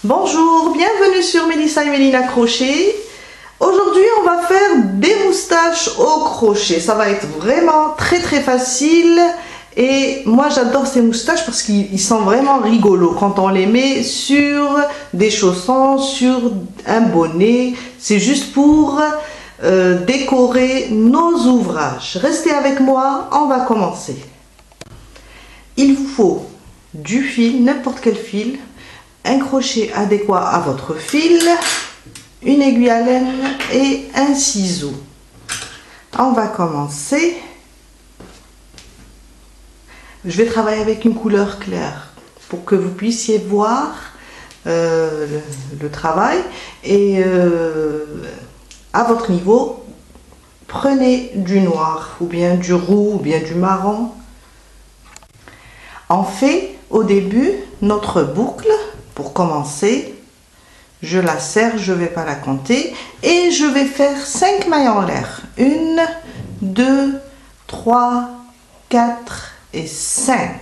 Bonjour, bienvenue sur Mélissa et Mélina Crochet. Aujourd'hui, on va faire des moustaches au crochet. Ça va être vraiment très facile. Et moi, j'adore ces moustaches parce qu'ils sont vraiment rigolos. Quand on les met sur des chaussons, sur un bonnet, c'est juste pour décorer nos ouvrages. Restez avec moi, on va commencer. Il vous faut du fil, n'importe quel fil, un crochet adéquat à votre fil, une aiguille à laine et un ciseau. On va commencer. Je vais travailler avec une couleur claire pour que vous puissiez voir le travail et à votre niveau, prenez du noir ou bien du roux ou bien du marron. On fait au début notre boucle. Pour commencer, je la serre, je ne vais pas la compter et je vais faire 5 mailles en l'air. 1, 2, 3, 4 et 5.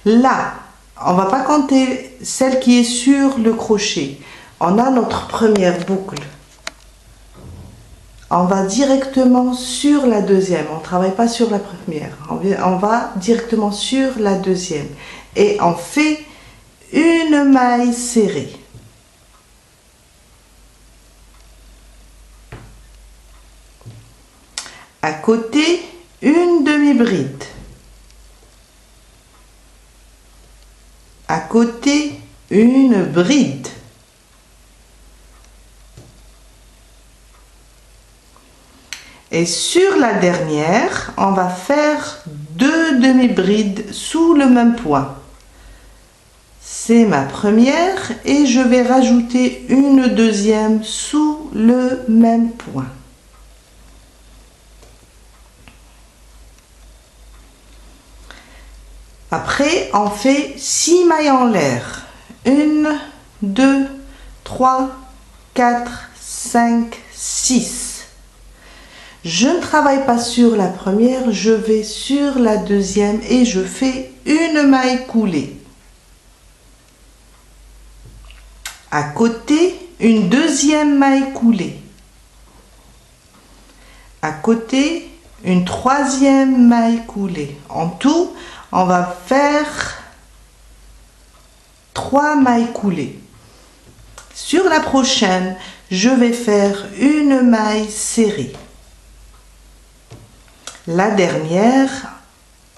Là, on ne va pas compter celle qui est sur le crochet. On a notre première boucle. On va directement sur la deuxième. On ne travaille pas sur la première. On va directement sur la deuxième. Et on fait une maille serrée. À côté, une demi-bride. À côté, une bride. Et sur la dernière, on va faire 2 demi-brides sous le même point. C'est ma première et je vais rajouter une deuxième sous le même point. Après, on fait 6 mailles en l'air. 1, 2, 3, 4, 5, 6. Je ne travaille pas sur la première, je vais sur la deuxième et je fais une maille coulée. À côté, une deuxième maille coulée. À côté, une troisième maille coulée. En tout, on va faire 3 mailles coulées. Sur la prochaine, je vais faire une maille serrée. La dernière,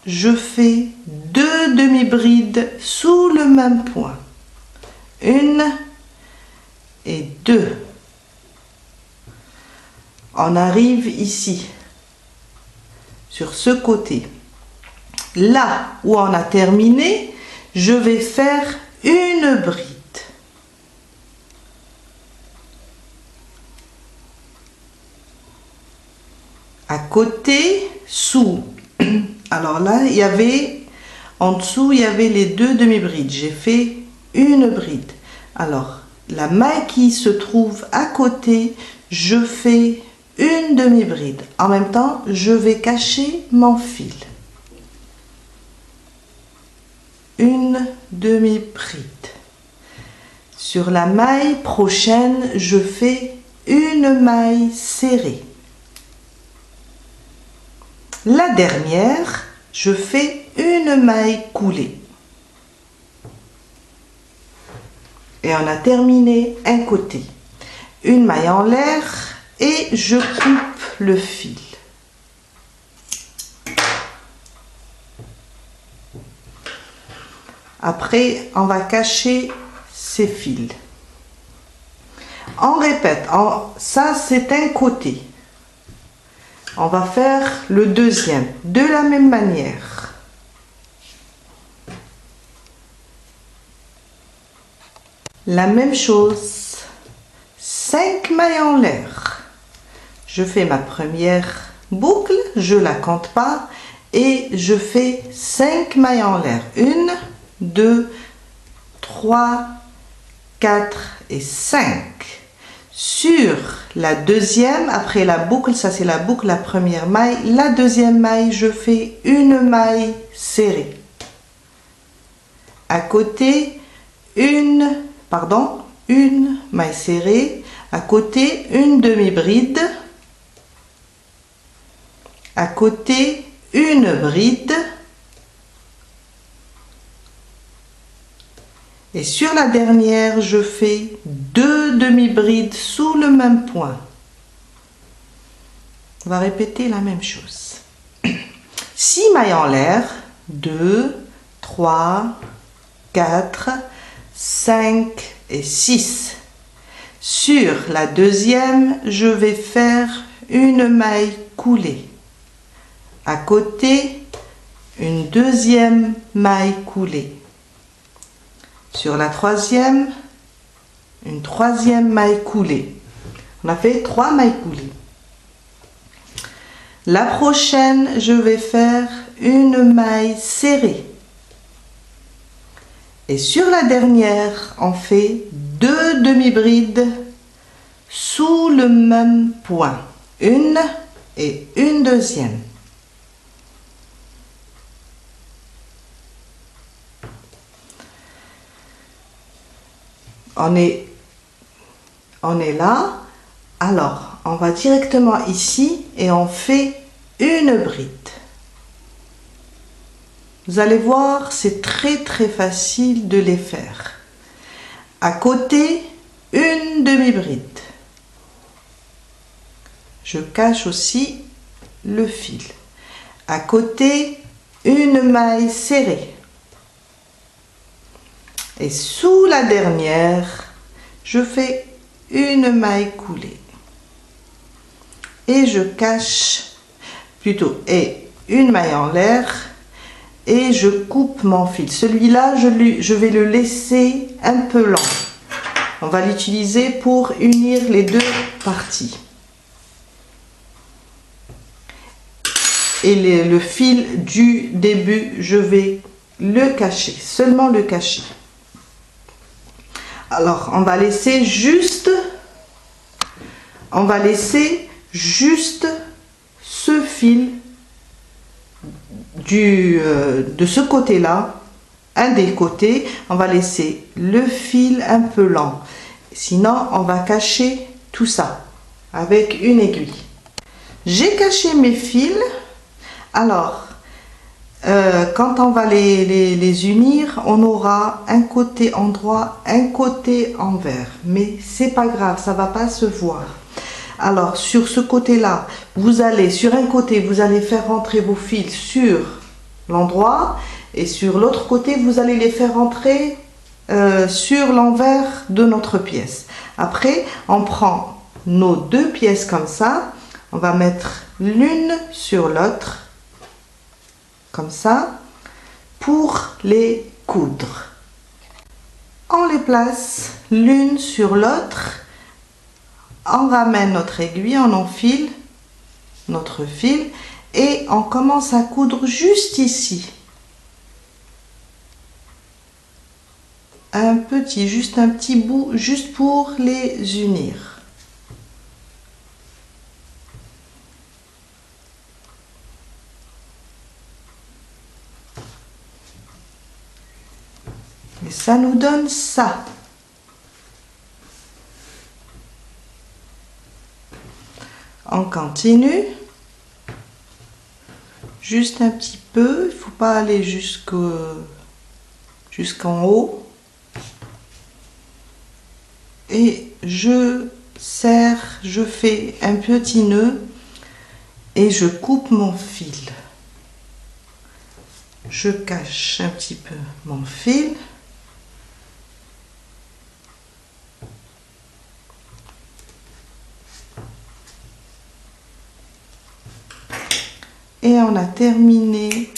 je fais 2 demi-brides sous le même point. 1 et 2. On arrive ici, sur ce côté. Là où on a terminé, je vais faire une bride. À côté, sous. Alors là, il y avait, en dessous, il y avait les 2 demi-brides. J'ai fait une bride. Alors, la maille qui se trouve à côté, je fais une demi-bride. En même temps, je vais cacher mon fil. Une demi-bride. Sur la maille prochaine, je fais une maille serrée. La dernière, je fais une maille coulée. Et on a terminé un côté. Une maille en l'air et je coupe le fil. Après, on va cacher ces fils. On répète, ça c'est un côté. On va faire le deuxième de la même manière. La même chose, 5 mailles en l'air. Je fais ma première boucle, je ne la compte pas et je fais 5 mailles en l'air. 1, 2, 3, 4 et 5. Sur la deuxième, après la boucle, ça c'est la boucle, la première maille, la deuxième maille, je fais une maille serrée. À côté, une maille serrée, à côté une demi-bride, à côté une bride, et sur la dernière je fais 2 demi-brides sous le même point. On va répéter la même chose. 6 mailles en l'air, 2, 3, 4, 5 et 6. Sur la deuxième, je vais faire une maille coulée. À côté, une deuxième maille coulée. Sur la troisième, une troisième maille coulée. On a fait 3 mailles coulées. La prochaine, je vais faire une maille serrée. Et sur la dernière, on fait 2 demi-brides sous le même point. Une et une deuxième. On est là. Alors, on va directement ici et on fait une bride. Vous allez voir, c'est très facile de les faire. À côté, une demi-bride. Je cache aussi le fil. À côté, une maille serrée. Et sous la dernière, je fais une maille coulée. Et je cache, et une maille en l'air, et je coupe mon fil. Celui-là, je vais le laisser un peu lent. On va l'utiliser pour unir les deux parties. Et le fil du début, je vais le cacher, seulement le cacher. Alors, on va laisser juste ce fil de ce côté-là, un des côtés, on va laisser le fil un peu lent. Sinon, on va cacher tout ça avec une aiguille. J'ai caché mes fils. Alors, quand on va les unir, on aura un côté endroit, un côté envers. Mais c'est pas grave, ça va pas se voir. Alors, sur ce côté-là, sur un côté, vous allez faire rentrer vos fils sur l'endroit. Et sur l'autre côté, vous allez les faire rentrer sur l'envers de notre pièce. Après, on prend nos deux pièces comme ça. On va mettre l'une sur l'autre. Comme ça, pour les coudre. On les place l'une sur l'autre, on ramène notre aiguille, on enfile notre fil et on commence à coudre juste ici. Juste un petit bout, juste pour les unir. Et ça nous donne ça. On continue. Juste un petit peu. Il ne faut pas aller jusqu'en haut. Et je serre, je fais un petit nœud et je coupe mon fil. Je cache un petit peu mon fil. Et on a terminé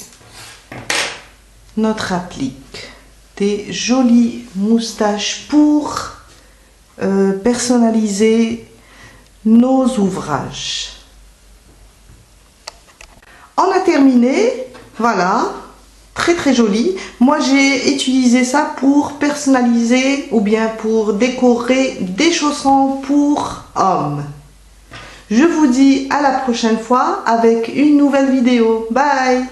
notre applique. Des jolies moustaches pour personnaliser nos ouvrages. On a terminé, voilà, très joli. Moi j'ai utilisé ça pour personnaliser ou bien pour décorer des chaussons pour hommes. Je vous dis à la prochaine fois avec une nouvelle vidéo. Bye!